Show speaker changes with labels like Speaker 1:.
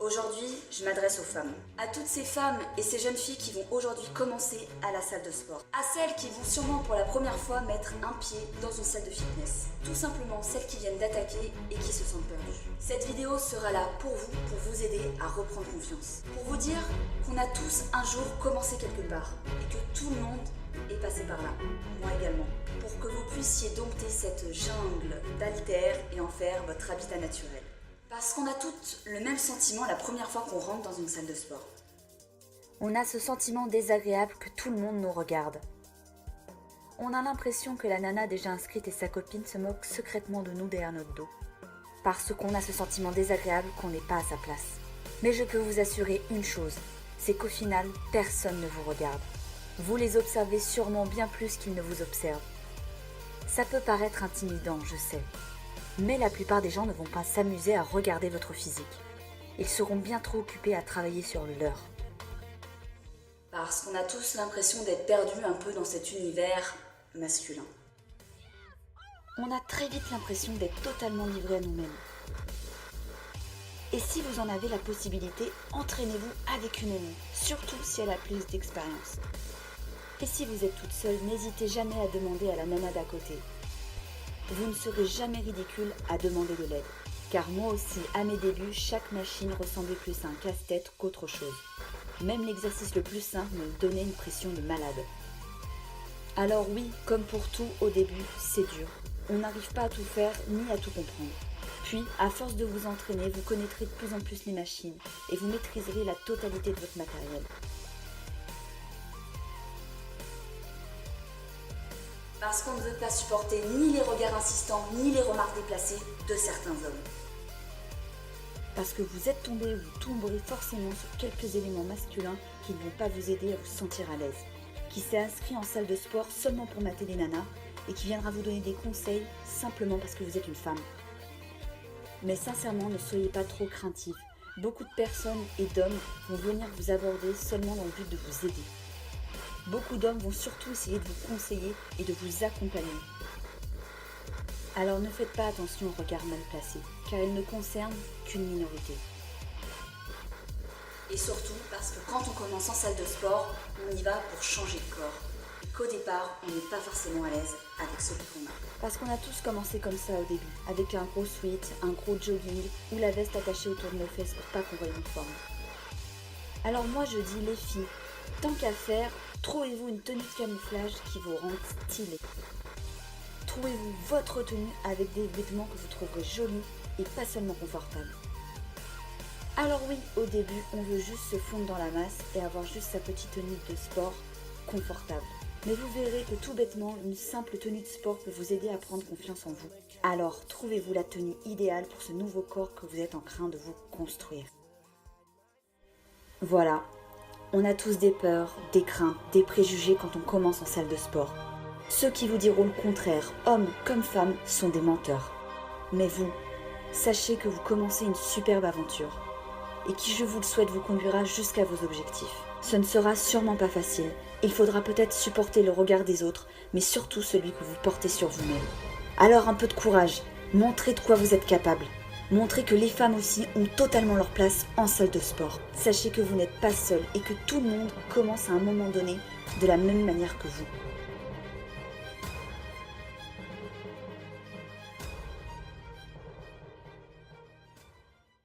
Speaker 1: Aujourd'hui, je m'adresse aux femmes. À toutes ces femmes et ces jeunes filles qui vont aujourd'hui commencer à la salle de sport. À celles qui vont sûrement pour la première fois mettre un pied dans une salle de fitness. Tout simplement celles qui viennent d'attaquer et qui se sentent perdues. Cette vidéo sera là pour vous aider à reprendre confiance. Pour vous dire qu'on a tous un jour commencé quelque part et que tout le monde est passé par là, moi également. Pour que vous puissiez dompter cette jungle d'haltères et en faire votre habitat naturel. Parce qu'on a toutes le même sentiment la première fois qu'on rentre dans une salle de sport.
Speaker 2: On a ce sentiment désagréable que tout le monde nous regarde. On a l'impression que la nana déjà inscrite et sa copine se moquent secrètement de nous derrière notre dos. Parce qu'on a ce sentiment désagréable qu'on n'est pas à sa place. Mais je peux vous assurer une chose, c'est qu'au final, personne ne vous regarde. Vous les observez sûrement bien plus qu'ils ne vous observent. Ça peut paraître intimidant, je sais. Mais la plupart des gens ne vont pas s'amuser à regarder votre physique. Ils seront bien trop occupés à travailler sur le leur.
Speaker 1: Parce qu'on a tous l'impression d'être perdus un peu dans cet univers masculin.
Speaker 2: On a très vite l'impression d'être totalement livrés à nous-mêmes. Et si vous en avez la possibilité, entraînez-vous avec une amie, surtout si elle a plus d'expérience. Et si vous êtes toute seule, n'hésitez jamais à demander à la nana d'à côté. Vous ne serez jamais ridicule à demander de l'aide. Car moi aussi, à mes débuts, chaque machine ressemblait plus à un casse-tête qu'autre chose. Même l'exercice le plus simple me donnait une pression de malade. Alors oui, comme pour tout, au début, c'est dur. On n'arrive pas à tout faire ni à tout comprendre. Puis, à force de vous entraîner, vous connaîtrez de plus en plus les machines et vous maîtriserez la totalité de votre matériel.
Speaker 1: Parce qu'on ne veut pas supporter ni les regards insistants, ni les remarques déplacées de certains hommes.
Speaker 2: Parce que vous êtes tombé ou vous tomberez forcément sur quelques éléments masculins qui ne vont pas vous aider à vous sentir à l'aise. Qui s'est inscrit en salle de sport seulement pour mater les nanas et qui viendra vous donner des conseils simplement parce que vous êtes une femme. Mais sincèrement, ne soyez pas trop craintifs. Beaucoup de personnes et d'hommes vont venir vous aborder seulement dans le but de vous aider. Beaucoup d'hommes vont surtout essayer de vous conseiller et de vous accompagner. Alors ne faites pas attention aux regards mal placés, car ils ne concernent qu'une minorité.
Speaker 1: Et surtout parce que quand on commence en salle de sport, on y va pour changer de corps. Et qu'au départ, on n'est pas forcément à l'aise avec celui qu'on a.
Speaker 2: Parce qu'on a tous commencé comme ça au début, avec un gros sweat, un gros jogging ou la veste attachée autour de nos fesses pour pas qu'on voie l'uniforme. Alors moi je dis les filles, tant qu'à faire, trouvez-vous une tenue de camouflage qui vous rende stylé. Trouvez-vous votre tenue avec des vêtements que vous trouverez jolis et pas seulement confortables. Alors oui, au début, on veut juste se fondre dans la masse et avoir juste sa petite tenue de sport confortable. Mais vous verrez que tout bêtement, une simple tenue de sport peut vous aider à prendre confiance en vous. Alors, trouvez-vous la tenue idéale pour ce nouveau corps que vous êtes en train de vous construire. Voilà. On a tous des peurs, des craintes, des préjugés quand on commence en salle de sport. Ceux qui vous diront le contraire, hommes comme femmes, sont des menteurs. Mais vous, sachez que vous commencez une superbe aventure et qui, je vous le souhaite, vous conduira jusqu'à vos objectifs. Ce ne sera sûrement pas facile. Il faudra peut-être supporter le regard des autres, mais surtout celui que vous portez sur vous-même. Alors un peu de courage, montrez de quoi vous êtes capable. Montrez que les femmes aussi ont totalement leur place en salle de sport. Sachez que vous n'êtes pas seul et que tout le monde commence à un moment donné de la même manière que vous.